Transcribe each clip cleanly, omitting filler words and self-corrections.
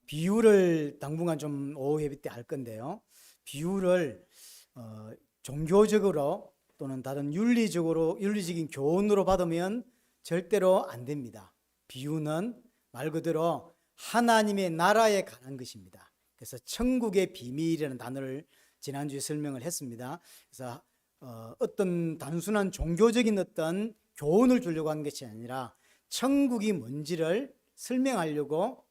비유를 당분간 좀 오후 예배 때 할 건데요. 비유를 종교적으로 또는 다른 윤리적인 교훈으로 받으면 절대로 안 됩니다. 비유는 말 그대로 하나님의 나라에 관한 것입니다. 그래서 천국의 비밀이라는 단어를 지난주에 설명을 했습니다. 그래서 어떤 단순한 종교적인 어떤 교훈을 주려고 한 것이 아니라 천국이 뭔지를 설명하려고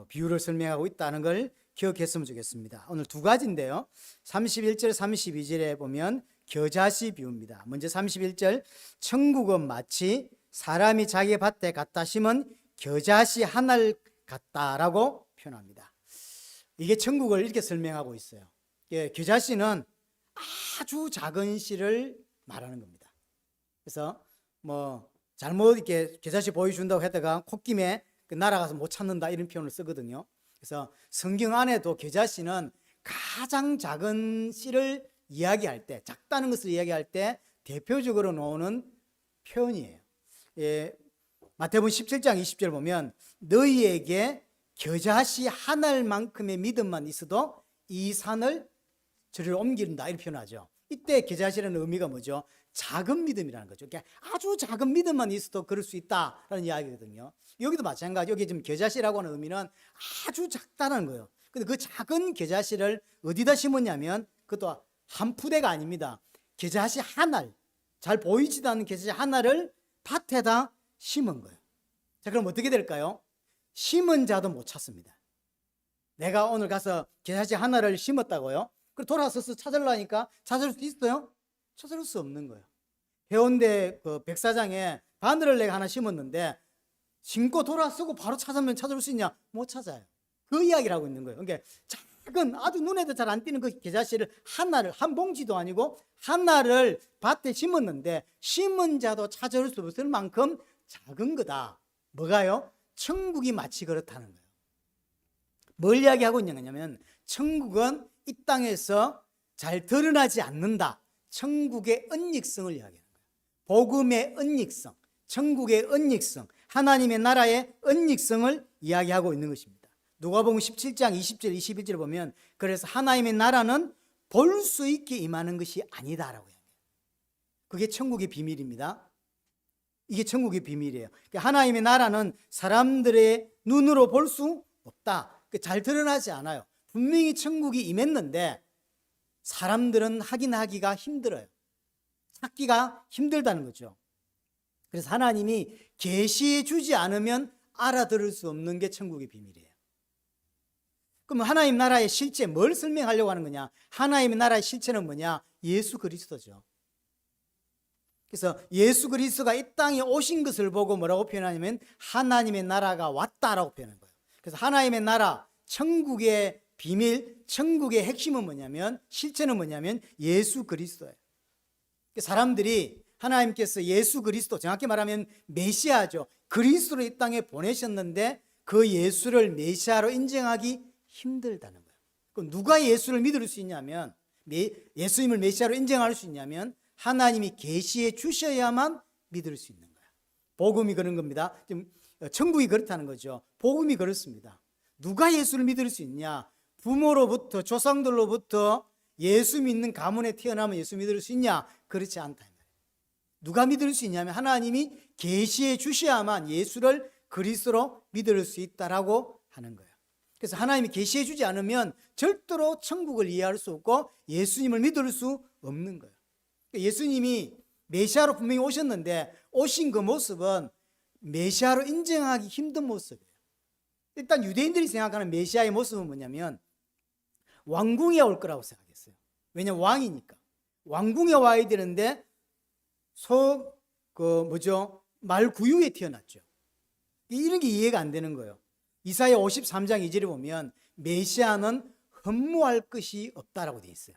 비유를 설명하고 있다는 걸 기억했으면 좋겠습니다. 오늘 두 가지인데요. 31절, 32절에 보면 겨자씨 비유입니다. 먼저 31절, 천국은 마치 사람이 자기 밭에 갖다 심은 겨자씨 하나를 같다라고 표현합니다. 이게 천국을 이렇게 설명하고 있어요. 겨자씨는 아주 작은 씨를 말하는 겁니다. 그래서 잘못 이렇게 겨자씨 보여준다고 했다가 콧김에 날아가서 못 찾는다 이런 표현을 쓰거든요. 그래서 성경 안에도 겨자씨는 가장 작은 씨를 이야기할 때, 작다는 것을 이야기할 때 대표적으로 나오는 표현이에요. 마태복음 17장 20절 보면 너희에게 겨자씨 한 알만큼의 믿음만 있어도 이 산을 저리로 옮긴다 이렇게 표현하죠. 이때 겨자씨라는 의미가 뭐죠? 작은 믿음이라는 거죠. 그러니까 아주 작은 믿음만 있어도 그럴 수 있다라는 이야기거든요. 여기도 마찬가지. 여기 지금 겨자씨라고 하는 의미는 아주 작다는 거예요. 근데 그 작은 겨자씨를 어디다 심었냐면 그것도 한 푸대가 아닙니다. 겨자씨 한 알, 잘 보이지도 않는 겨자씨 한 알을 밭에다 심은 거예요. 자, 그럼 어떻게 될까요? 심은 자도 못 찾습니다. 내가 오늘 가서 겨자씨 한 알을 심었다고요? 그럼 돌아서서 찾으려니까 찾을 수 있어요? 찾을 수 없는 거예요. 해운대 그 백사장에 바늘을 내가 하나 심었는데 심고 돌아서고 바로 찾으면 찾을 수 있냐? 못 찾아요. 그 이야기를 하고 있는 거예요. 그러니까 작은 아주 눈에도 잘 안 띄는 그 겨자씨를 하나를 한 봉지도 아니고 하나를 밭에 심었는데 심은 자도 찾을 수 없을 만큼 작은 거다. 뭐가요? 천국이 마치 그렇다는 거예요. 뭘 이야기하고 있는 거냐면 천국은 이 땅에서 잘 드러나지 않는다. 천국의 은닉성을 이야기하는 거예요. 복음의 은닉성, 천국의 은닉성, 하나님의 나라의 은닉성을 이야기하고 있는 것입니다. 누가복음 17장 20절 21절을 보면 그래서 하나님의 나라는 볼 수 있게 임하는 것이 아니다라고 이야기해요. 그게 천국의 비밀입니다. 이게 천국의 비밀이에요. 하나님의 나라는 사람들의 눈으로 볼 수 없다. 잘 드러나지 않아요. 분명히 천국이 임했는데 사람들은 확인하기가 힘들어요. 찾기가 힘들다는 거죠. 그래서 하나님이 계시해 주지 않으면 알아들을 수 없는 게 천국의 비밀이에요. 그럼 하나님 나라의 실체 뭘 설명하려고 하는 거냐? 하나님의 나라의 실체는 뭐냐? 예수 그리스도죠. 그래서 예수 그리스도가 이 땅에 오신 것을 보고 뭐라고 표현하냐면 하나님의 나라가 왔다라고 표현하는 거예요. 그래서 하나님의 나라, 천국의 비밀, 천국의 핵심은 뭐냐면 실체는 뭐냐면 예수 그리스도예요. 사람들이 하나님께서 예수 그리스도, 정확히 말하면 메시아죠. 그리스도를 이 땅에 보내셨는데 그 예수를 메시아로 인정하기 힘들다는 거예요. 그럼 누가 예수를 믿을 수 있냐면 예수님을 메시아로 인정할 수 있냐면 하나님이 계시해 주셔야만 믿을 수 있는 거예요. 복음이 그런 겁니다. 지금 천국이 그렇다는 거죠. 복음이 그렇습니다. 누가 예수를 믿을 수 있냐? 부모로부터 조상들로부터 예수 믿는 가문에 태어나면 예수 믿을 수 있냐? 그렇지 않다. 누가 믿을 수 있냐면 하나님이 계시해 주셔야만 예수를 그리스도로 믿을 수 있다라고 하는 거예요. 그래서 하나님이 계시해 주지 않으면 절대로 천국을 이해할 수 없고 예수님을 믿을 수 없는 거예요. 예수님이 메시아로 분명히 오셨는데 오신 그 모습은 메시아로 인정하기 힘든 모습이에요. 일단 유대인들이 생각하는 메시아의 모습은 뭐냐면 왕궁에 올 거라고 생각했어요. 왜냐하면 왕이니까. 왕궁에 와야 되는데 말 구유에 태어났죠. 이런 게 이해가 안 되는 거예요. 이사야 53장 2절에 보면 메시아는 헌무할 것이 없다라고 되어 있어요.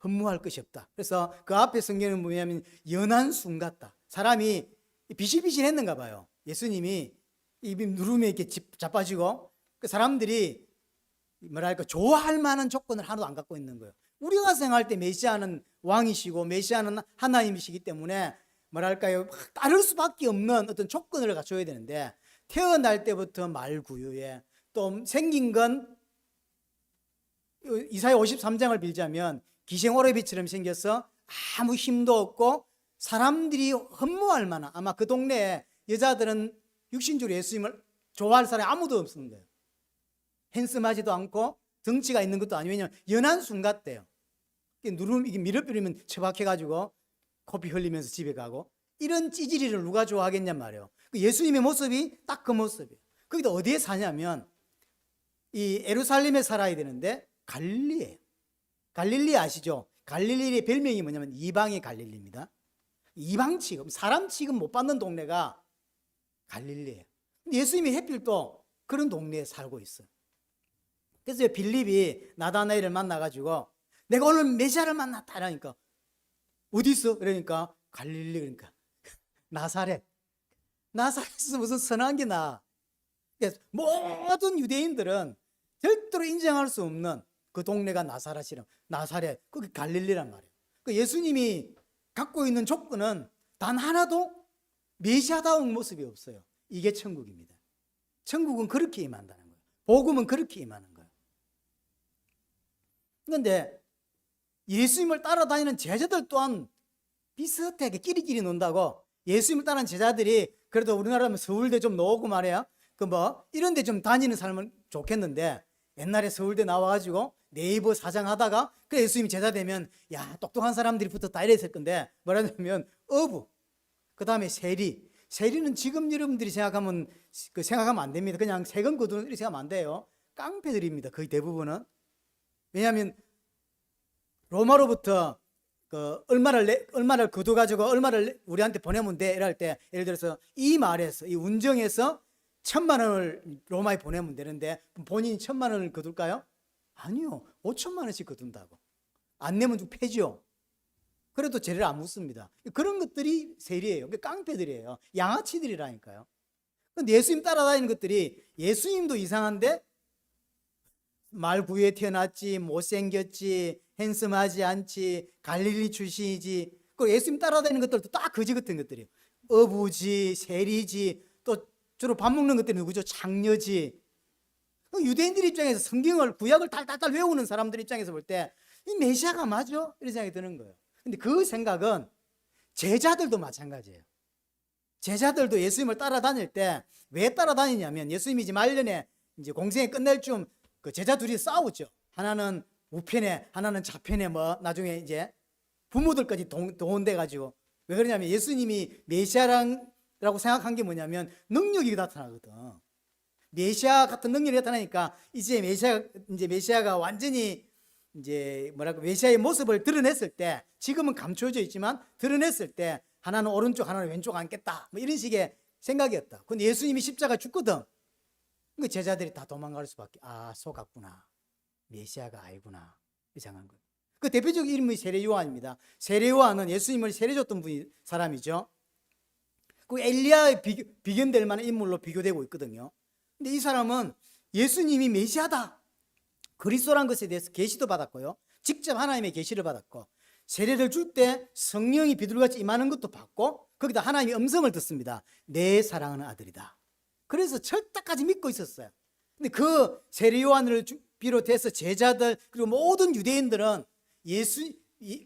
헌무할 것이 없다. 그래서 그 앞에 성경은 뭐냐면 연한 순 같다. 사람이 비실비실했는가 봐요. 예수님이 입이 누름에 이렇게 자빠지고 그 사람들이 좋아할 만한 조건을 하나도 안 갖고 있는 거예요. 우리가 생각할 때 메시아는 왕이시고 메시아는 하나님이시기 때문에 따를 수밖에 없는 어떤 조건을 갖춰야 되는데 태어날 때부터 말구유에 또 생긴 건 이사야 53장을 빌자면 기생오래비처럼 생겨서 아무 힘도 없고 사람들이 흠모할 만한, 아마 그 동네에 여자들은 육신적으로 예수님을 좋아할 사람이 아무도 없는 거예요. 핸섬하지도 않고 덩치가 있는 것도 아니고, 왜냐하면 연한 순 같대요. 이게 밀어버리면 처박혀가지고 코피 흘리면서 집에 가고, 이런 찌질이를 누가 좋아하겠냔 말이에요. 예수님의 모습이 딱 그 모습이에요. 거기다 어디에 사냐면 이 에루살렘에 살아야 되는데 갈릴리예요. 갈릴리 아시죠? 갈릴리의 별명이 뭐냐면 이방의 갈릴리입니다. 이방 취급, 사람 취급 못 받는 동네가 갈릴리예요. 예수님이 해필 또 그런 동네에 살고 있어요. 그래서 빌립이 나다나엘을 만나가지고 내가 오늘 메시아를 만났다 하니까 어디 있어? 그러니까 갈릴리, 그러니까 나사렛. 나사렛에서 무슨 선한 게 나. 모든 유대인들은 절대로 인정할 수 없는 그 동네가 나사렛이란, 나사렛, 그게 갈릴리란 말이에요. 그 예수님이 갖고 있는 조건은 단 하나도 메시아다운 모습이 없어요. 이게 천국입니다. 천국은 그렇게 임한다는 거예요. 복음은 그렇게 임하는 거예요. 그런데 예수님을 따라다니는 제자들 또한 비슷하게 끼리끼리 논다고, 예수님을 따르는 제자들이 그래도 우리나라면 서울대 좀 나오고 말이야, 이런 데 좀 다니는 삶은 좋겠는데, 옛날에 서울대 나와가지고 네이버 사장하다가 그래 예수님이 제자 되면 야 똑똑한 사람들이 붙었다 이랬을 건데, 뭐라냐면 어부, 그 다음에 세리. 세리는 지금 여러분들이 생각하면 안 됩니다. 그냥 세금 거두는 이렇게 생각하면 안 돼요. 깡패들입니다. 거의 대부분은. 왜냐하면 로마로부터 얼마를 거둬가지고 얼마를 우리한테 보내면 돼 이럴 때, 예를 들어서 이 말에서 이 운정에서 1,000만 원을 로마에 보내면 되는데 본인이 1,000만 원을 거둘까요? 아니요, 5천만 원씩 거둔다고. 안 내면 좀 패죠. 그래도 죄를 안 묻습니다. 그런 것들이 세리예요. 깡패들이에요. 양아치들이라니까요. 근데 예수님 따라다니는 것들이, 예수님도 이상한데 말 부유에 태어났지, 못생겼지, 핸섬하지 않지, 갈릴리 출신이지, 그리고 예수님 따라다니는 것들도 딱 거지 같은 것들이에요. 어부지, 세리지, 또 주로 밥 먹는 것들이 누구죠? 장녀지. 유대인들 입장에서 성경을, 구약을 달달달 외우는 사람들 입장에서 볼 때 이 메시아가 맞아? 이런 생각이 드는 거예요. 근데 그 생각은 제자들도 마찬가지예요. 제자들도 예수님을 따라다닐 때 왜 따라다니냐면, 예수님이 이제 말년에 이제 공생에 끝낼 쯤 그 제자 둘이 싸우죠. 하나는 우편에, 하나는 좌편에, 나중에 이제 부모들까지 동원돼 가지고. 왜 그러냐면 예수님이 메시아라고 생각한 게 뭐냐면 능력이 나타나거든. 메시아 같은 능력이 나타나니까 이제 메시아가 완전히 이제 메시아의 모습을 드러냈을 때, 지금은 감춰져 있지만 드러냈을 때 하나는 오른쪽 하나는 왼쪽 앉겠다, 이런 식의 생각이었다. 근데 예수님이 십자가 죽거든. 그 제자들이 다 도망갈 수밖에. 속았구나. 메시아가 아니구나. 이상한 거예요. 그 대표적 이름이 세례 요한입니다. 세례 요한은 예수님을 세례줬던 사람이죠. 그 엘리야에 비견될 만한 인물로 비교되고 있거든요. 근데 이 사람은 예수님이 메시아다, 그리스도란 것에 대해서 계시도 받았고요, 직접 하나님의 계시를 받았고, 세례를 줄 때 성령이 비둘기같이 임하는 것도 받고, 거기다 하나님의 음성을 듣습니다. 내 사랑하는 아들이다. 그래서 철다까지 믿고 있었어요. 근데 그 세례 요한을 비롯해서 제자들 그리고 모든 유대인들은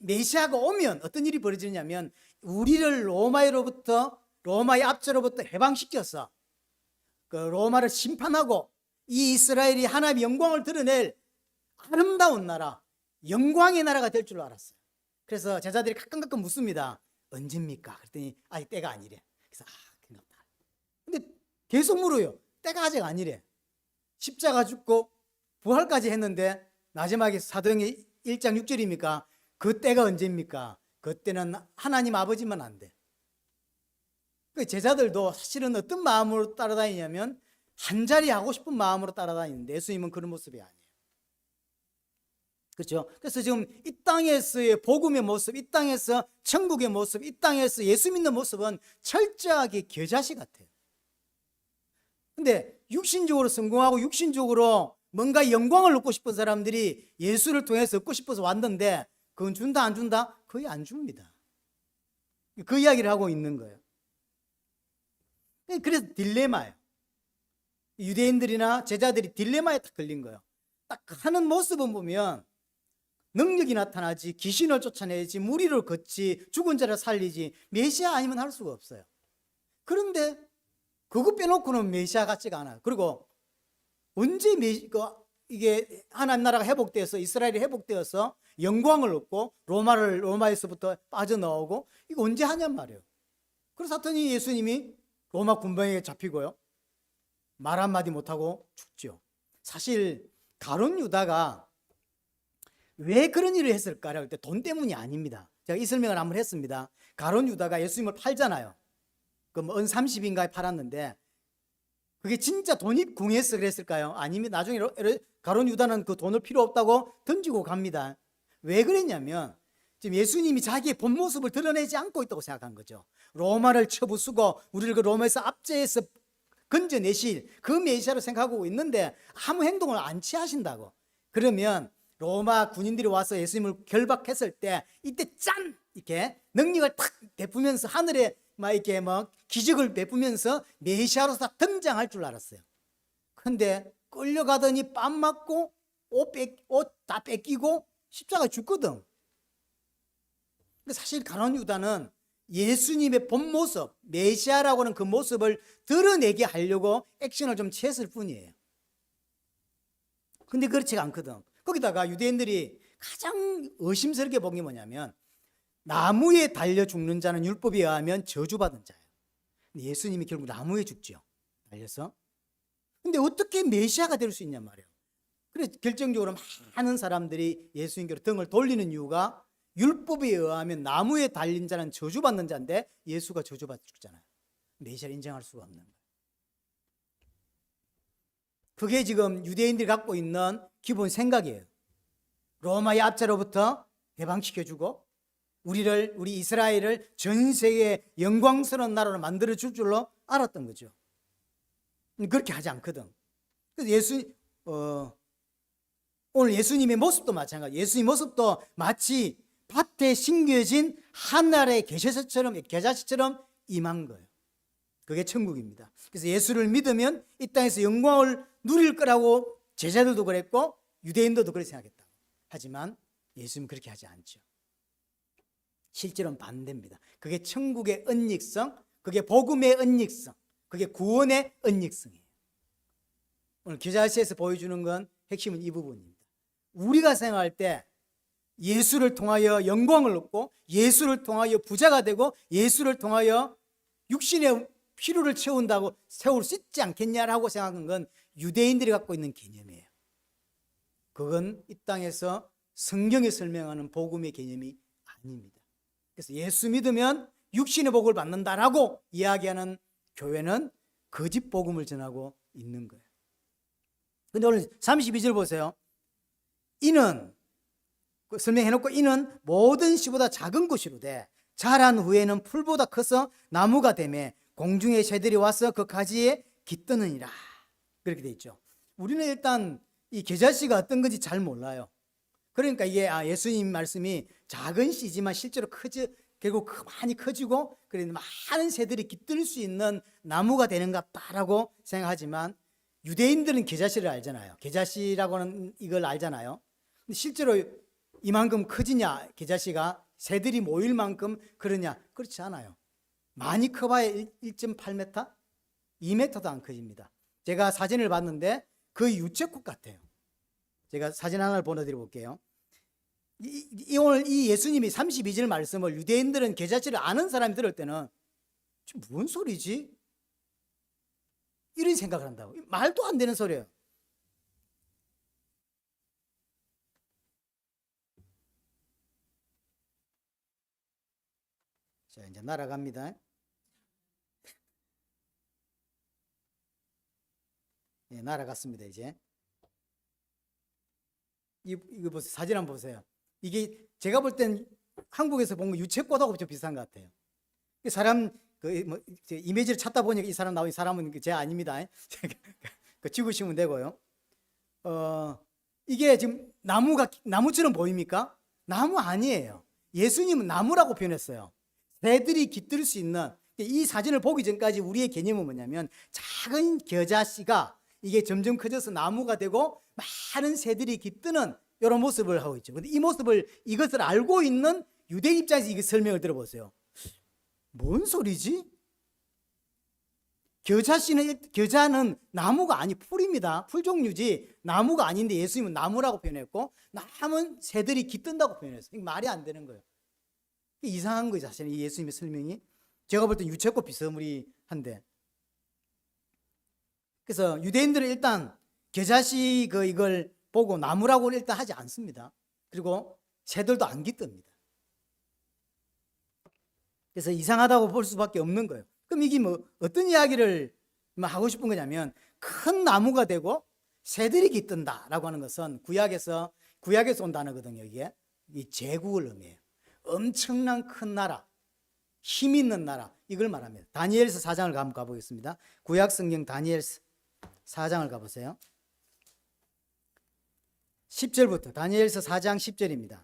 메시아가 오면 어떤 일이 벌어지냐면, 우리를 로마의 압제로부터 해방시켜서 그 로마를 심판하고 이 이스라엘이 하나님의 영광을 드러낼 아름다운 나라, 영광의 나라가 될 줄 알았어요. 그래서 제자들이 가끔 묻습니다. 언제입니까? 그랬더니 아직 때가 아니래. 그래서 그런가. 근데 계속 물어요. 때가 아직 아니래. 십자가 죽고 부활까지 했는데 마지막에 사도행전 1장 6절입니까? 그 때가 언제입니까? 그때는 하나님 아버지만 안 돼. 그 제자들도 사실은 어떤 마음으로 따라다니냐면 한 자리 하고 싶은 마음으로 따라다니는데, 예수님은 그런 모습이 아니에요. 그렇죠? 그래서 지금 이 땅에서의 복음의 모습, 이 땅에서 천국의 모습, 이 땅에서 예수 믿는 모습은 철저하게 겨자씨 같아요. 근데 육신적으로 성공하고 육신적으로 뭔가 영광을 얻고 싶은 사람들이 예수를 통해서 얻고 싶어서 왔는데, 그건 준다 안 준다? 거의 안 줍니다. 그 이야기를 하고 있는 거예요. 그래서 딜레마예요. 유대인들이나 제자들이 딜레마에 딱 걸린 거예요. 딱 하는 모습은 보면 능력이 나타나지, 귀신을 쫓아내지, 무리를 걷지, 죽은 자를 살리지, 메시아 아니면 할 수가 없어요. 그런데 그거 빼놓고는 메시아 같지가 않아요. 그리고 언제 이게 하나님 나라가 회복되어서, 이스라엘이 회복되어서 영광을 얻고 로마에서부터 빠져나오고, 이거 언제 하냔 말이에요. 그래서 사탄이 예수님이 로마 군병에게 잡히고요, 말 한마디 못하고 죽죠. 사실 가룟 유다가 왜 그런 일을 했을까라고 할 때 돈 때문이 아닙니다. 제가 이 설명을 한번 했습니다. 가룟 유다가 예수님을 팔잖아요. 은 30인가에 팔았는데 그게 진짜 돈이 궁해서 그랬을까요? 아니면 나중에 가룟 유다는 그 돈을 필요 없다고 던지고 갑니다. 왜 그랬냐면 지금 예수님이 자기의 본 모습을 드러내지 않고 있다고 생각한 거죠. 로마를 쳐부수고 우리를 그 로마에서 압제해서 건져내실 그 메시아로 생각하고 있는데 아무 행동을 안 취하신다고. 그러면 로마 군인들이 와서 예수님을 결박했을 때 이때 짠! 이렇게 능력을 탁 베푸면서 하늘에 막 이렇게 기적을 베푸면서 메시아로서 등장할 줄 알았어요. 그런데 끌려가더니 뺨 맞고 옷 다 뺏기고 십자가에 죽거든. 근데 사실 가룟 유다는 예수님의 본 모습, 메시아라고 하는 그 모습을 드러내게 하려고 액션을 좀 취했을 뿐이에요. 근데 그렇지가 않거든. 거기다가 유대인들이 가장 의심스럽게 본 게 뭐냐면 나무에 달려 죽는 자는 율법에 의하면 저주받은 자예요. 근데 예수님이 결국 나무에 죽죠. 달려서. 근데 어떻게 메시아가 될 수 있냔 말이에요. 그래서 결정적으로 많은 사람들이 예수님께로 등을 돌리는 이유가 율법에 의하면 나무에 달린 자는 저주받는 자인데 예수가 저주받아 죽잖아요. 메시아를 인정할 수가 없는 거예요. 그게 지금 유대인들이 갖고 있는 기본 생각이에요. 로마의 압제로부터 해방시켜주고 우리 이스라엘을 전 세계의 영광스러운 나라로 만들어 줄 줄로 알았던 거죠. 그렇게 하지 않거든. 그래서 오늘 예수님의 모습도 마찬가지. 예수님 모습도 마치 밭에 심겨진 하늘의 계자씨처럼 임한 거예요. 그게 천국입니다. 그래서 예수를 믿으면 이 땅에서 영광을 누릴 거라고 제자들도 그랬고 유대인들도 그렇게 생각했다. 하지만 예수님은 그렇게 하지 않죠. 실제로는 반대입니다. 그게 천국의 은닉성, 그게 복음의 은닉성, 그게 구원의 은닉성이에요. 오늘 계자시에서 보여주는 건 핵심은 이 부분입니다. 우리가 생각할 때 예수를 통하여 영광을 얻고 예수를 통하여 부자가 되고 예수를 통하여 육신의 필요를 채운다고 세울 수 있지 않겠냐라고 생각한 건 유대인들이 갖고 있는 개념이에요. 그건 이 땅에서 성경에 설명하는 복음의 개념이 아닙니다. 그래서 예수 믿으면 육신의 복을 받는다라고 이야기하는 교회는 거짓 복음을 전하고 있는 거예요. 그런데 오늘 32절 보세요. 이는 설명해놓고 이는 모든 씨보다 작은 것이로되 자란 후에는 풀보다 커서 나무가 되매 공중의 새들이 와서 그 가지에 깃드느니라. 그렇게 돼 있죠. 우리는 일단 이 계자씨가 어떤 건지 잘 몰라요. 그러니까 이게 예수님 말씀이 작은 씨지만 실제로 결국 많이 커지고 그래서 많은 새들이 깃들 수 있는 나무가 되는 것 같다라고 생각하지만 유대인들은 계자씨를 알잖아요. 계자씨라고는 이걸 알잖아요. 근데 실제로 이만큼 커지냐, 계자씨가 새들이 모일 만큼 그러냐? 그렇지 않아요. 많이 커봐야 1.8m? 2m도 안 커집니다. 제가 사진을 봤는데 거의 유채꽃 같아요. 제가 사진 하나를 보내드려 볼게요. 오늘 이 예수님이 32절 말씀을 유대인들은 계자씨를 아는 사람이 들을 때는 지금 뭔 소리지? 이런 생각을 한다고. 말도 안 되는 소리예요. 자, 이제 날아갑니다. 네, 날아갔습니다. 이제 이거 보세요. 사진 한번 보세요. 이게 제가 볼 땐 한국에서 본 거 유채꽃하고 좀 비슷한 것 같아요. 사람 이미지를 찾다 보니까 이 사람 나온 이 사람은 제 아닙니다. 찍으시면 되고요. 이게 지금 나무처럼 보입니까? 나무 아니에요. 예수님은 나무라고 표현했어요. 새들이 깃들 수 있는. 이 사진을 보기 전까지 우리의 개념은 뭐냐면 작은 겨자씨가 이게 점점 커져서 나무가 되고 많은 새들이 깃드는 이런 모습을 하고 있죠. 근데 이 모습을, 이것을 알고 있는 유대인 입장에서 이게 설명을 들어보세요. 뭔 소리지? 겨자는 나무가 아니 풀입니다. 풀 종류지 나무가 아닌데 예수님은 나무라고 표현했고, 남은 새들이 깃든다고 표현했어요. 이게 말이 안 되는 거예요. 이상한 거예요, 사실은 이 예수님의 설명이. 제가 볼 때 유채꽃 비스무리한데. 그래서 유대인들은 일단 겨자씨 이걸 보고 나무라고는 일단 하지 않습니다. 그리고 새들도 안 깃듭니다. 그래서 이상하다고 볼 수밖에 없는 거예요. 그럼 이게 어떤 이야기를 하고 싶은 거냐면, 큰 나무가 되고 새들이 깃든다라고 하는 것은 구약에서 온 단어거든요. 이게 이 제국을 의미해요. 엄청난 큰 나라, 힘 있는 나라, 이걸 말합니다. 다니엘서 4장을 한번 가보겠습니다. 구약 성경 다니엘서 4장을 가보세요. 10절부터 다니엘서 4장 10절입니다.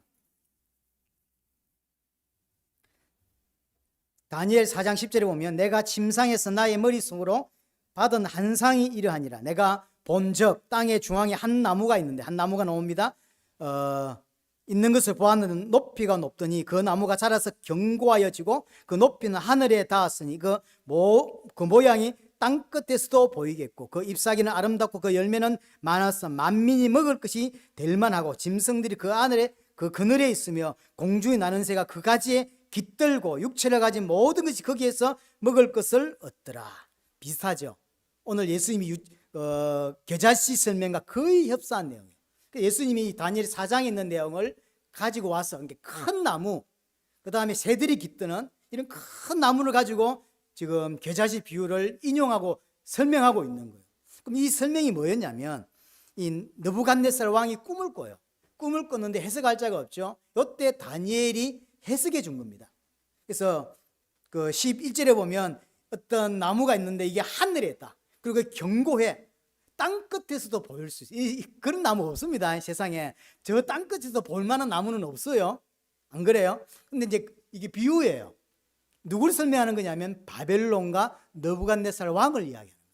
다니엘 4장 10절에 보면, 내가 침상에서 나의 머릿속으로 받은 한상이 이러하니라. 내가 본적 땅의 중앙에 한 나무가 있는데, 한 나무가 나옵니다. 있는 것을 보았는데 높이가 높더니 그 나무가 자라서 견고하여지고 그 높이는 하늘에 닿았으니 그 모양이 땅 끝에서도 보이겠고 그 잎사귀는 아름답고 그 열매는 많아서 만민이 먹을 것이 될 만하고 짐승들이 그 하늘에 그 그늘에 있으며 공중에 나는 새가 그 가지에 깃들고 육체를 가진 모든 것이 거기에서 먹을 것을 얻더라. 비슷하죠. 오늘 예수님이 겨자씨 설명과 거의 흡사한 내용이에요. 예수님이 다니엘 4장에 있는 내용을 가지고 와서 큰 나무, 그 다음에 새들이 깃드는 이런 큰 나무를 가지고 지금 겨자씨 비유를 인용하고 설명하고 있는 거예요. 그럼 이 설명이 뭐였냐면, 이 느부갓네살 왕이 꿈을 꿔요. 꿈을 꿨는데 해석할 자가 없죠. 이때 다니엘이 해석해 준 겁니다. 그래서 그 11절에 보면 어떤 나무가 있는데 이게 하늘에 있다. 그리고 견고해. 땅 끝에서도 보일 수 있어요. 그런 나무 없습니다. 세상에. 저 땅 끝에서 볼 만한 나무는 없어요. 안 그래요? 근데 이제 이게 비유예요. 누구를 설명하는 거냐면 바벨론과 느부갓네살 왕을 이야기하는 거예요.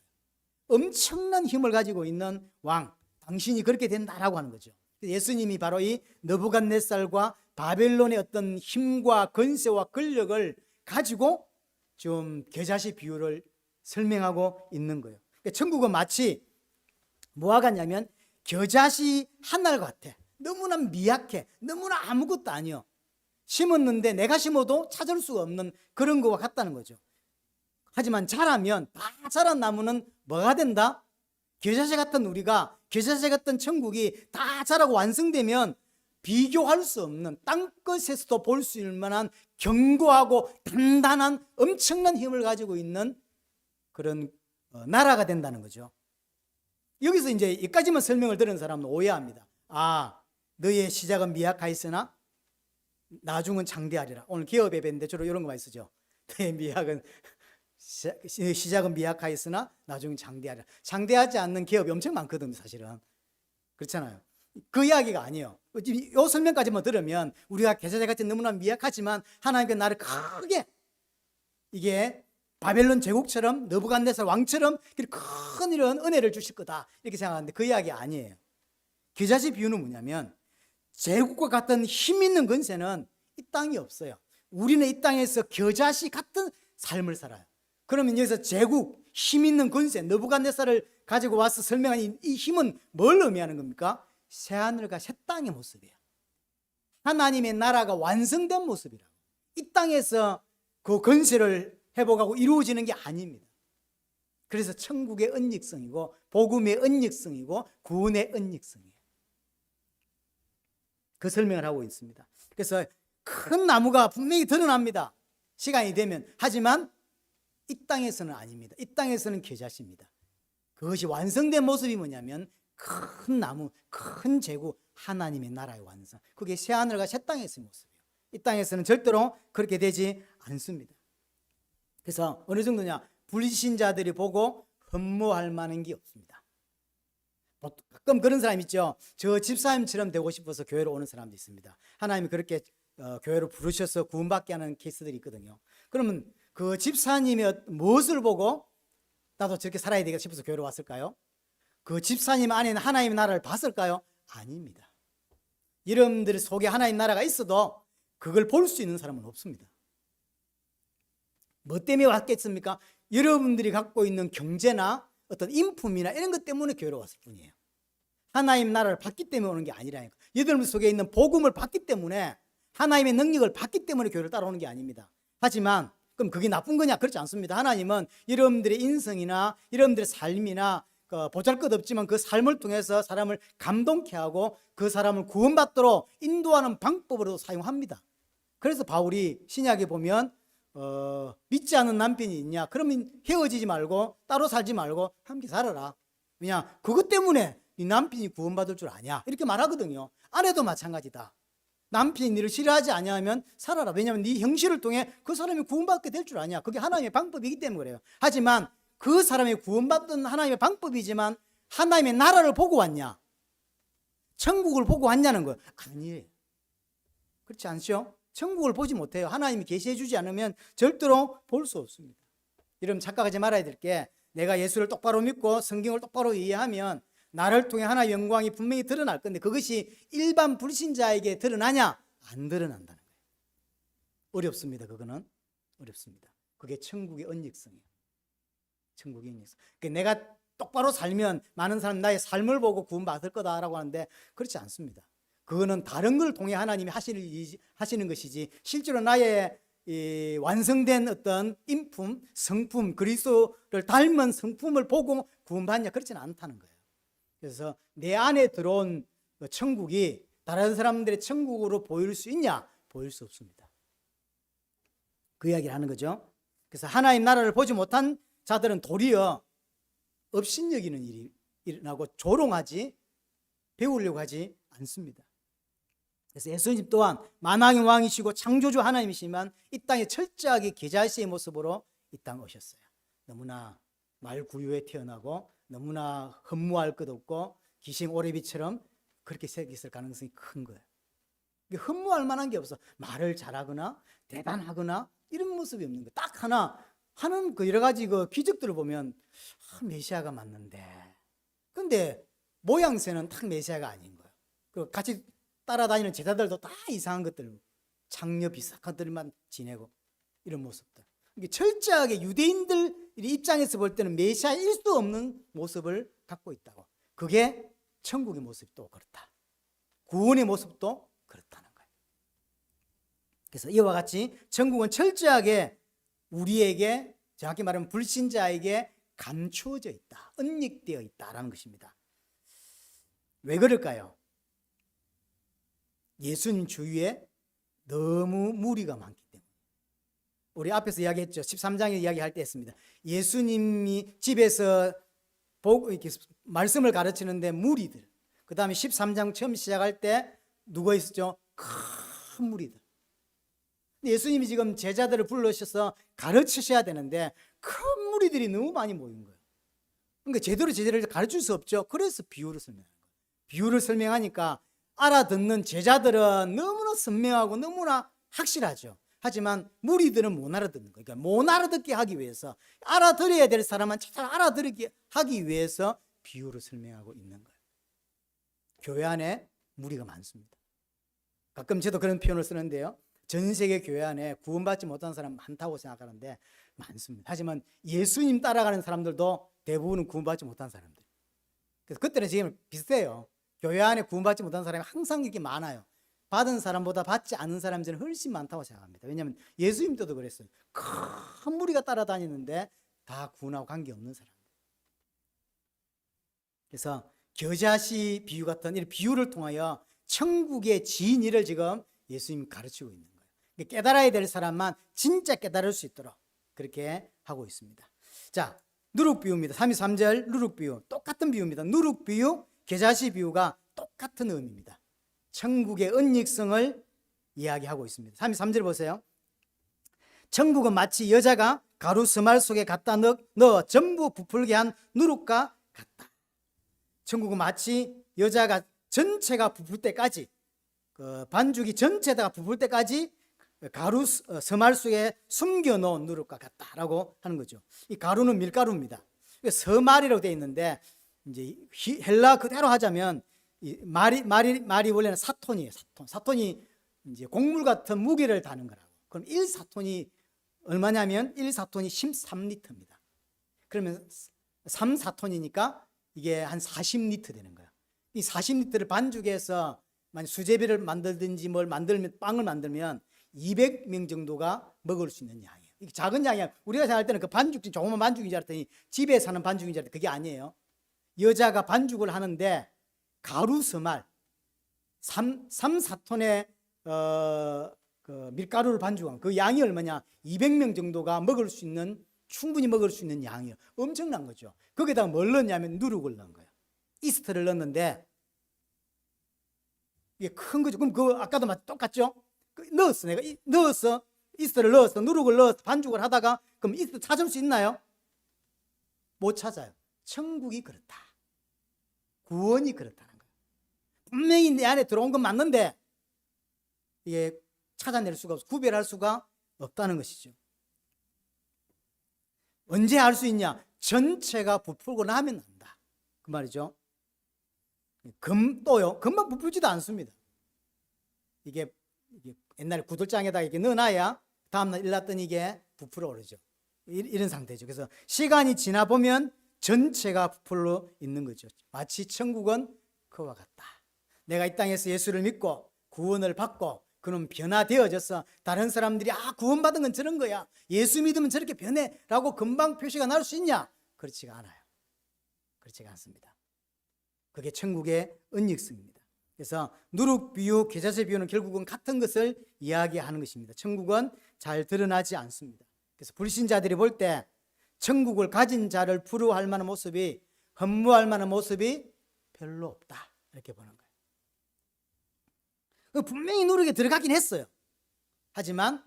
엄청난 힘을 가지고 있는 왕, 당신이 그렇게 된다라고 하는 거죠. 예수님이 바로 이 느부갓네살과 바벨론의 어떤 힘과 권세와 권력을 가지고 좀 겨자씨 비유를 설명하고 있는 거예요. 그러니까 천국은 마치 뭐와 같냐면 겨자씨 하나 같아. 너무나 미약해. 너무나 아무것도 아니요. 심었는데 내가 심어도 찾을 수가 없는 그런 거와 같다는 거죠. 하지만 자라면, 다 자란 나무는 뭐가 된다? 겨자씨 같은 우리가, 겨자씨 같은 천국이 다 자라고 완성되면 비교할 수 없는, 땅끝에서도 볼 수 있을 만한 견고하고 단단한 엄청난 힘을 가지고 있는 그런 나라가 된다는 거죠. 여기서 이제 여기까지만 설명을 들은 사람은 오해합니다. 아, 너의 시작은 미약하였으나 나중은 장대하리라. 오늘 기업 예배인데 주로 이런 거 많이 쓰죠. 너의 시작은 미약하였으나 나중은 장대하리라. 장대하지 않는 기업이 엄청 많거든요, 사실은. 그렇잖아요. 그 이야기가 아니에요. 이 설명까지만 들으면 우리가 겨자씨같이 너무나 미약하지만 하나님께 나를 크게, 이게 바벨론 제국처럼 느부갓네살 왕처럼 큰 이런 은혜를 주실 거다, 이렇게 생각하는데 그 이야기 아니에요. 겨자씨 비유는 뭐냐면, 제국과 같은 힘 있는 권세는 이 땅에 없어요. 우리는 이 땅에서 겨자씨 같은 삶을 살아요. 그러면 여기서 제국, 힘 있는 권세, 느부갓네살을 가지고 와서 설명한 이 힘은 뭘 의미하는 겁니까? 새하늘과 새 땅의 모습이에요. 하나님의 나라가 완성된 모습이라고. 이 땅에서 그 권세를 회복하고 이루어지는 게 아닙니다. 그래서 천국의 은닉성이고 복음의 은닉성이고 구원의 은닉성이에요. 그 설명을 하고 있습니다. 그래서 큰 나무가 분명히 드러납니다. 시간이 되면. 하지만 이 땅에서는 아닙니다. 이 땅에서는 겨자씨입니다. 그것이 완성된 모습이 뭐냐면 큰 나무, 큰 제국, 하나님의 나라의 완성. 그게 새하늘과 새 땅에서의 모습이에요. 이 땅에서는 절대로 그렇게 되지 않습니다. 그래서 어느 정도냐, 불신자들이 보고 흠모할 만한 게 없습니다. 가끔 그런 사람 있죠. 저 집사님처럼 되고 싶어서 교회로 오는 사람도 있습니다. 하나님이 그렇게 교회로 부르셔서 구원받게 하는 케이스들이 있거든요. 그러면 그 집사님의 무엇을 보고 나도 저렇게 살아야 되겠다 싶어서 교회로 왔을까요? 그 집사님 안에는 하나님의 나라를 봤을까요? 아닙니다. 여러분들 속에 하나님 나라가 있어도 그걸 볼 수 있는 사람은 없습니다. 뭐 때문에 왔겠습니까? 여러분들이 갖고 있는 경제나 어떤 인품이나 이런 것 때문에 교회로 왔을 뿐이에요. 하나님 나라를 봤기 때문에 오는 게 아니라니까. 여러분 속에 있는 복음을 봤기 때문에, 하나님의 능력을 봤기 때문에 교회를 따라오는 게 아닙니다. 하지만 그럼 그게 나쁜 거냐? 그렇지 않습니다. 하나님은 여러분들의 인성이나 여러분들의 삶이나 보잘것없지만 그 삶을 통해서 사람을 감동케 하고 그 사람을 구원받도록 인도하는 방법으로 사용합니다. 그래서 바울이 신약에 보면 믿지 않는 남편이 있냐? 그러면 헤어지지 말고 따로 살지 말고 함께 살아라. 왜냐? 그것 때문에 네 남편이 구원받을 줄 아냐? 이렇게 말하거든요. 아내도 마찬가지다. 남편이 너를 싫어하지 않냐면 살아라. 왜냐하면 네 형실을 통해 그 사람이 구원받게 될 줄 아냐? 그게 하나님의 방법이기 때문에 그래요. 하지만 그 사람이 구원받던 하나님의 방법이지만 하나님의 나라를 보고 왔냐? 천국을 보고 왔냐는 거예요. 아니에요. 그렇지 않죠? 천국을 보지 못해요. 하나님이 계시해 주지 않으면 절대로 볼 수 없습니다. 여러분 착각하지 말아야 될 게, 내가 예수를 똑바로 믿고 성경을 똑바로 이해하면 나를 통해 하나님의 영광이 분명히 드러날 건데, 그것이 일반 불신자에게 드러나냐? 안 드러난다는 거예요. 어렵습니다. 그거는 어렵습니다. 그게 천국의 언약성이에요. 천국의 언약성. 그러니까 내가 똑바로 살면 많은 사람 나의 삶을 보고 구원받을 거다라고 하는데 그렇지 않습니다. 그거는 다른 걸 통해 하나님이 하시는 것이지, 실제로 나의 완성된 어떤 인품, 성품, 그리스도를 닮은 성품을 보고 구원받냐? 그렇지는 않다는 거예요. 그래서 내 안에 들어온 천국이 다른 사람들의 천국으로 보일 수 있냐? 보일 수 없습니다. 그 이야기를 하는 거죠. 그래서 하나님 나라를 보지 못한 자들은 도리어 업신여기는 일이 일어나고 조롱하지, 배우려고 하지 않습니다. 그래서 예수님 또한 만왕의 왕이시고 창조주 하나님이시지만 이 땅에 철저하게 계자시의 모습으로 이 땅에 오셨어요. 너무나 말구유에 태어나고 너무나 허무할 것 없고 기생 오래비처럼 그렇게 생겼을 가능성이 큰 거예요. 허무할 만한 게 없어. 말을 잘하거나 대단하거나 이런 모습이 없는 거예요. 딱 하나 하는 그 여러 가지 그 기적들을 보면 메시아가 맞는데, 근데 모양새는 딱 메시아가 아닌 거예요. 그 같이 따라다니는 제자들도 다 이상한 것들, 장녀 비슷한 것들만 지내고 이런 모습들. 이게 철저하게 유대인들 입장에서 볼 때는 메시아일 수 없는 모습을 갖고 있다고. 그게 천국의 모습도 그렇다. 구원의 모습도 그렇다는 거예요. 그래서 이와 같이 천국은 철저하게 우리에게, 정확히 말하면 불신자에게 감추어져 있다, 언약되어 있다라는 것입니다. 왜 그럴까요? 예수님 주위에 너무 무리가 많기 때문에. 우리 앞에서 이야기했죠. 13장에 이야기할 때 했습니다. 예수님이 집에서 이렇게 말씀을 가르치는데 무리들, 그 다음에 13장 처음 시작할 때 누가 있었죠? 큰 무리들. 예수님이 지금 제자들을 불러주셔서 가르치셔야 되는데 큰 무리들이 너무 많이 모인 거예요. 그러니까 제대로 제자를 가르칠 수 없죠. 그래서 비유를 설명하는 거예요. 비유를 설명하니까 알아듣는 제자들은 너무나 선명하고 너무나 확실하죠. 하지만 무리들은 못 알아듣는 거예요. 그러니까 못 알아듣게 하기 위해서, 알아들어야 될 사람은 잘 알아들게 하기 위해서 비유를 설명하고 있는 거예요. 교회 안에 무리가 많습니다. 가끔 저도 그런 표현을 쓰는데요. 전 세계 교회 안에 구원받지 못한 사람 많다고 생각하는데 많습니다. 하지만 예수님 따라가는 사람들도 대부분은 구원받지 못한 사람들. 그래서 그때는 지금 비슷해요. 교회 안에 구원받지 못한 사람이 항상 이렇게 많아요. 받은 사람보다 받지 않은 사람이 저는 훨씬 많다고 생각합니다. 왜냐하면 예수님 때도 그랬어요. 큰 무리가 따라다니는데 다 구원하고 관계없는 사람들. 그래서 겨자씨 비유 같은 이런 비유를 통하여 천국의 진리를 지금 예수님이 가르치고 있는 거예요. 깨달아야 될 사람만 진짜 깨달을 수 있도록 그렇게 하고 있습니다. 자, 누룩비유입니다. 33절 누룩비유, 똑같은 비유입니다. 누룩비유, 겨자씨 비유가 똑같은 의미입니다. 천국의 언약성을 이야기하고 있습니다. 33절 보세요. 천국은 마치 여자가 가루 스말 속에 갖다 넣어 전부 부풀게 한 누룩과 같다. 천국은 마치 여자가 전체가 부풀 때까지, 그 반죽이 전체가 부풀 때까지 가루 스말 속에 숨겨놓은 누룩과 같다라고 하는 거죠. 이 가루는 밀가루입니다. 스말이라고 되어 있는데 이제 헬라 그대로 하자면 말이 원래는 사톤이에요. 사톤이 이제 곡물 같은 무게를 다는 거라고. 그럼 1사톤이 얼마냐면 1사톤이 13리터입니다. 그러면 3사톤이니까 이게 한 40리터 되는 거야. 이 40리터를 반죽해서 만약 수제비를 만들든지 뭘 만들면 빵을 만들면 200명 정도가 먹을 수 있는 양이에요. 이게 작은 양이야. 우리가 생각할 때는 그 반죽지 조그만 반죽인 줄 알았더니 집에 사는 반죽인 줄 알았더니 그게 아니에요. 여자가 반죽을 하는데 가루 서말 3-4톤의 그 밀가루를 반죽한 그 양이 얼마냐? 200명 정도가 먹을 수 있는 충분히 먹을 수 있는 양이에요. 엄청난 거죠. 거기다가 뭘 넣었냐면 누룩을 넣은 거예요. 이스트를 넣었는데 이게 큰 거죠. 그럼 그 아까도 똑같죠? 넣었어. 내가 넣었어. 이스트를 넣었어. 누룩을 넣어서 반죽을 하다가 그럼 이스트 찾을 수 있나요? 못 찾아요. 천국이 그렇다. 구원이 그렇다는 거예요. 분명히 내 안에 들어온 건 맞는데 이게 찾아낼 수가 없어. 구별할 수가 없다는 것이죠. 언제 알 수 있냐? 전체가 부풀고 나면 안다. 그 말이죠. 금도요. 금방 부풀지도 않습니다. 이게 옛날에 구들장에다가 이렇게 넣어놔야 다음날 일났더니 이게 부풀어 오르죠. 이런 상태죠. 그래서 시간이 지나 보면 전체가 부풀어 있는 거죠. 마치 천국은 그와 같다. 내가 이 땅에서 예수를 믿고 구원을 받고 그는 변화되어져서 다른 사람들이 구원받은 건 저런 거야. 예수 믿으면 저렇게 변해 라고 금방 표시가 날 수 있냐? 그렇지가 않아요. 그렇지가 않습니다. 그게 천국의 은닉성입니다. 그래서 누룩 비유, 계자새 비유는 결국은 같은 것을 이야기하는 것입니다. 천국은 잘 드러나지 않습니다. 그래서 불신자들이 볼 때 천국을 가진 자를 부러워할 만한 모습이, 흠모할 만한 모습이 별로 없다. 이렇게 보는 거예요. 분명히 누룩에 들어가긴 했어요. 하지만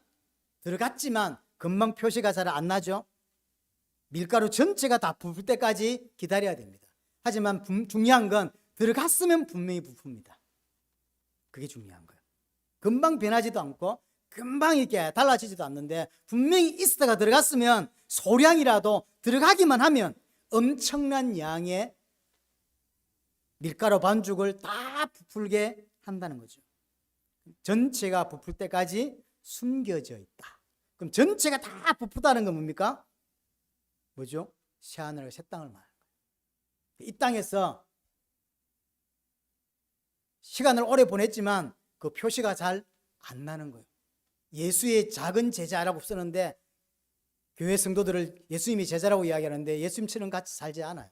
들어갔지만 금방 표시가 잘 안 나죠. 밀가루 전체가 다 부풀 때까지 기다려야 됩니다. 하지만 중요한 건 들어갔으면 분명히 부풉니다. 그게 중요한 거예요. 금방 변하지도 않고 금방 이렇게 달라지지도 않는데 분명히 이스트가 들어갔으면 소량이라도 들어가기만 하면 엄청난 양의 밀가루 반죽을 다 부풀게 한다는 거죠. 전체가 부풀 때까지 숨겨져 있다. 그럼 전체가 다 부풀다는 건 뭡니까? 뭐죠? 새하늘과 새 땅을 말하는 거예요. 이 땅에서 시간을 오래 보냈지만 그 표시가 잘 안 나는 거예요. 예수의 작은 제자라고 쓰는데 교회 성도들을 예수님이 제자라고 이야기하는데 예수님처럼 같이 살지 않아요.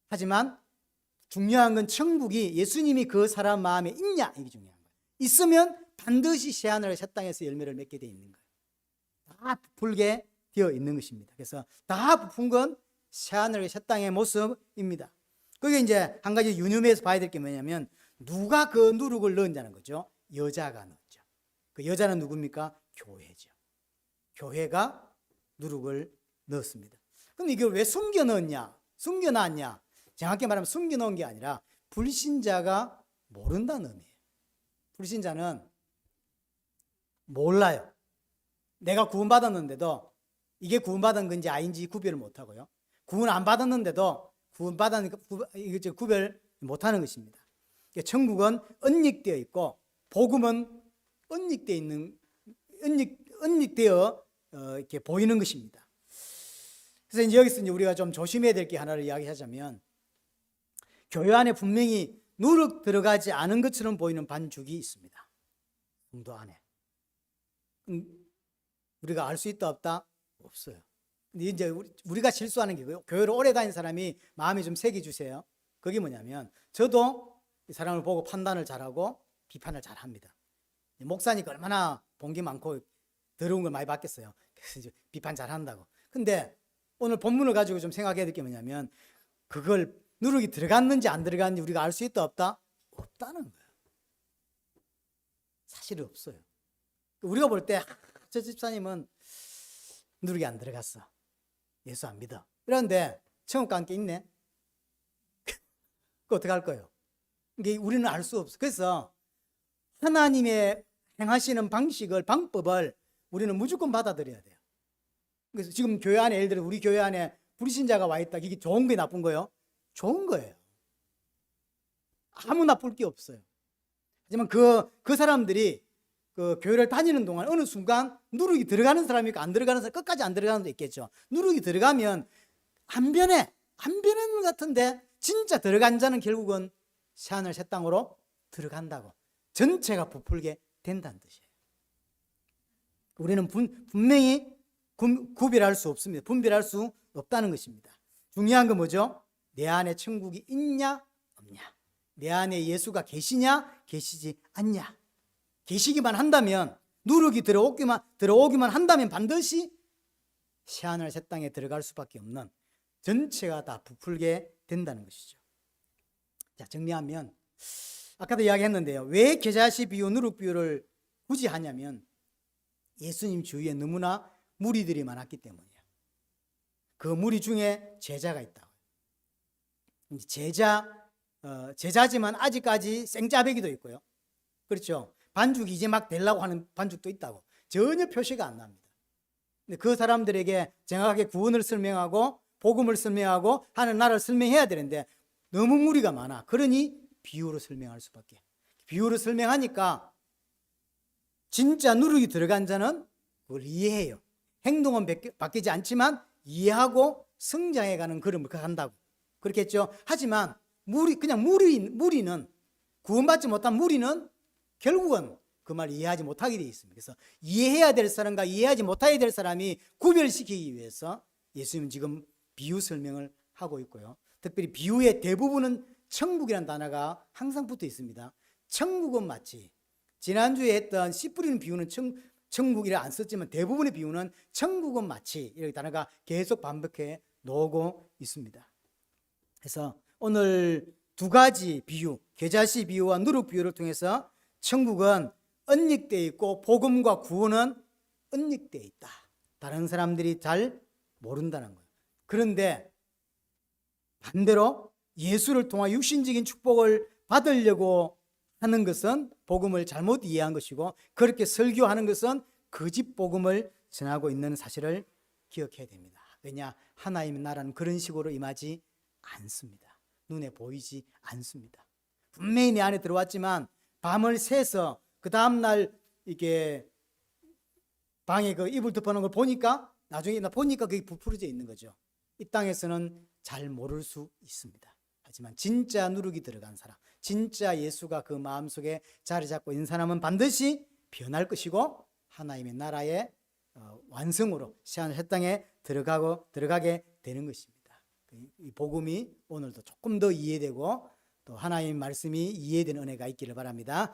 하지만 중요한 건 천국이 예수님이 그 사람 마음에 있냐, 이게 중요한 거예요. 있으면 반드시 새하늘과 새 땅에서 열매를 맺게 되어 있는 거예요. 다 부풀게 되어 있는 것입니다. 그래서 다 부푼 건 새하늘과 새 땅의 모습입니다. 그게 이제 한 가지 유념해서 봐야 될 게 뭐냐면 누가 그 누룩을 넣었냐는 거죠. 여자가 넣었죠. 그 여자는 누굽니까? 교회죠. 교회가 누룩을 넣었습니다. 그럼 이걸 왜 숨겨 넣었냐? 숨겨 놨냐? 정확히 말하면 숨겨 놓은 게 아니라 불신자가 모른다는 의미예요. 불신자는 몰라요. 내가 구원받았는데도 이게 구원받은 건지 아닌지 구별을 못하고요. 구원 안 받았는데도 구원받았으니까 구별 못하는 것입니다. 천국은 은닉되어 있고 복음은 은닉되어 있는 은닉되어 이렇게 보이는 것입니다. 그래서 이제 여기서 우리가 좀 조심해야 될 게 하나를 이야기하자면 교회 안에 분명히 누룩 들어가지 않은 것처럼 보이는 반죽이 있습니다. 성도 안에. 우리가 알 수 있다 없다? 없어요. 근데 이제 우리가 실수하는 게 교회를 오래 다닌 사람이 마음에 좀 새겨 주세요. 그게 뭐냐면 저도 이 사람을 보고 판단을 잘하고 비판을 잘합니다. 목사니까 얼마나 본 게 많고 더러운 걸 많이 봤겠어요. 그래서 이제 비판 잘한다고. 근데 오늘 본문을 가지고 좀 생각해야 될 게 뭐냐면 그걸 누룩이 들어갔는지 안 들어갔는지 우리가 알 수 있다 없다? 없다는 거예요. 사실 없어요. 우리가 볼 때 저 집사님은 누룩이 안 들어갔어. 예수 안 믿어. 그런데 천국과 함께 있네. 그 어떻게 할 거예요? 이게 우리는 알 수 없어. 그래서 하나님의 행하시는 방법을 우리는 무조건 받아들여야 돼요. 그래서 지금 교회 안에 예를 들어 우리 교회 안에 불신자가 와 있다. 이게 좋은 거예요, 나쁜 거예요? 좋은 거예요. 아무 나쁠 게 없어요. 하지만 그 사람들이 그 교회를 다니는 동안 어느 순간 누룩이 들어가는 사람이 있고 안 들어가는 사람, 끝까지 안 들어가는 사람도 있겠죠. 누룩이 들어가면 안 변해. 안 변하는 것 같은데 진짜 들어간 자는 결국은 새하늘 새 땅으로 들어간다고. 전체가 부풀게 된다는 뜻이에요. 우리는 분명히 구별할 수 없습니다. 분별할 수 없다는 것입니다. 중요한 건 뭐죠? 내 안에 천국이 있냐 없냐. 내 안에 예수가 계시냐 계시지 않냐. 계시기만 한다면, 누룩이 들어오기만 한다면 반드시 새하늘 새 땅에 들어갈 수밖에 없는, 전체가 다 부풀게 된다는 것이죠. 자, 정리하면 아까도 이야기했는데요. 왜 겨자씨 비유, 누룩 비유를 굳이 하냐면 예수님 주위에 너무나 무리들이 많았기 때문이에요. 그 무리 중에 제자가 있다고요. 제자지만 아직까지 생짜배기도 있고요. 그렇죠. 반죽이 이제 막 되려고 하는 반죽도 있다고. 전혀 표시가 안 납니다. 근데 그 사람들에게 정확하게 구원을 설명하고 복음을 설명하고 하는 나라를 설명해야 되는데 너무 무리가 많아. 그러니 비유로 설명할 수밖에. 비유로 설명하니까 진짜 누룩이 들어간 자는 그걸 이해해요. 행동은 바뀌지 않지만 이해하고 성장해가는 걸음을 한다고. 그렇겠죠. 하지만 무리는, 구원받지 못한 무리는 결국은 그 말 이해하지 못하게 되어 있습니다. 그래서 이해해야 될 사람과 이해하지 못해야 될 사람이 구별시키기 위해서 예수님은 지금 비유 설명을 하고 있고요. 특별히 비유의 대부분은 천국이라는 단어가 항상 붙어 있습니다. 천국은 마치 지난주에 했던 씨 뿌리는 비유는 천국이라 안 썼지만 대부분의 비유는 천국은 마치 이렇게 단어가 계속 반복해 나오고 있습니다. 그래서 오늘 두 가지 비유, 겨자씨 비유와 누룩 비유를 통해서 천국은 언닉되어 있고 복음과 구원은 언닉되어 있다. 다른 사람들이 잘 모른다는 거예요. 그런데 반대로 예수를 통해 육신적인 축복을 받으려고 하는 것은 복음을 잘못 이해한 것이고, 그렇게 설교하는 것은 거짓 복음을 전하고 있는 사실을 기억해야 됩니다. 왜냐? 하나님의 나라는 그런 식으로 임하지 않습니다. 눈에 보이지 않습니다. 분명히 내 안에 들어왔지만 밤을 새서 그 다음날 이게 방에 그 이불 덮어놓은 걸 보니까 나중에 보니까 그게 부풀어져 있는 거죠. 이 땅에서는 잘 모를 수 있습니다. 하지만 진짜 누룩이 들어간 사람, 진짜 예수가 그 마음속에 자리 잡고 있는 사람은 반드시 변할 것이고 하나님의 나라의 완성으로 새하늘 새 땅에 들어가게 되는 것입니다. 이 복음이 오늘도 조금 더 이해되고 또 하나님의 말씀이 이해되는 은혜가 있기를 바랍니다.